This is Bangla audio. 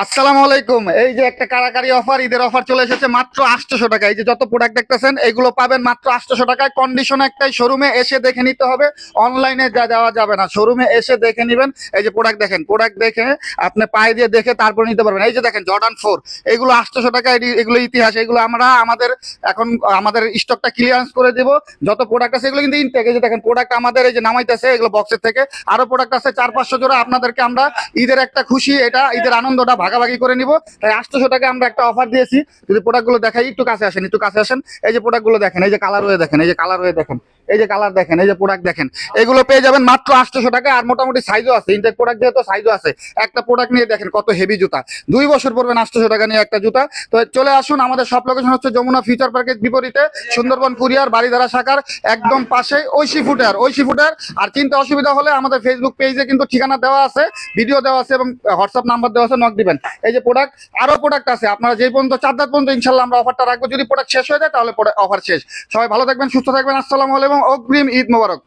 আসসালামু আলাইকুম। এই যে একটা কারাকারি অফার, ঈদের অফার চলে এসেছে মাত্র 800 টাকা। এই যে যত প্রোডাক্ট দেখতেছেন এগুলো পাবেন মাত্র 800 টাকায়। কন্ডিশন একটাই, শোরুমে এসে দেখে নিতে হবে, অনলাইনে যা দেওয়া যাবে না। শোরুমে এসে দেখে নেবেন। এই যে প্রোডাক্ট দেখেন, প্রোডাক্ট দেখে আপনি পায়ে দিয়ে দেখে তারপর নিতে পারবেন। এই যে দেখেন জর্ডান 4, এগুলো 800 টাকা। এগুলো ইতিহাস, এগুলো আমরা এখন আমাদের স্টকটা ক্লিয়ারেন্স করে দেব। যত প্রোডাক্ট আছে এগুলো কিন্তু ইনটেক। এই যে দেখেন প্রোডাক্ট আমাদের এই যে নামাইতেছে, এগুলো বক্সের থেকে আরো প্রোডাক্ট আছে 400-500 জোড়া। আপনাদেরকে আমরা ঈদের একটা খুশি, এটা ঈদের আনন্দটা ভাগাভাগি করে নিব, তাই 800 টাকা আমরা একটা অফার দিয়েছি। যদি প্রোডাক্টগুলো দেখাই, একটু কাছে আসেন, একটু কাছে আসেন। এই যে প্রোডাক্টগুলো দেখেন, এই যে কালার হয়ে দেখেন, এই যে কালার হয়ে দেখেন, এই যে কালার দেখেন, এই যে প্রোডাক্ট দেখেন, এগুলো পেয়ে যাবেন মাত্র 800 টাকা। আর মোটামুটি সাইজও আছে, ইনটেক প্রোডাক্ট যেহেতু সাইজও আছে। একটা প্রোডাক্ট নিয়ে দেখেন কত হেভি জুতা, 2 বছর পরবেন 800 টাকা নিয়ে একটা জুতা। তো চলে আসুন, আমাদের সব লোকেশন হচ্ছে যমুনা ফিউচার পার্কের বিপরীতে, সুন্দরবন কুরিয়ার বাড়িধারা শাখার একদম পাশে ঐশী ফুটার। আর চিনতে অসুবিধা হলে আমাদের ফেসবুক পেজে কিন্তু ঠিকানা দেওয়া আছে, ভিডিও দেওয়া আছে এবং হোয়াটসঅ্যাপ নাম্বার দেওয়া আছে, নক দিবেন। এই যে প্রোডাক্ট, আরো প্রোডাক্ট আছে। আপনারা যে পর্যন্ত 4 রাত পর্যন্ত ইনশাল্লাহ আমরা অফারটা রাখবো। যদি প্রোডাক্ট শেষ হয়ে যায় তাহলে অফার শেষ। সবাই ভালো থাকবেন, সুস্থ থাকবেন। আসসালামু আলাইকুম, অগ্রিম ঈদ মোবারক।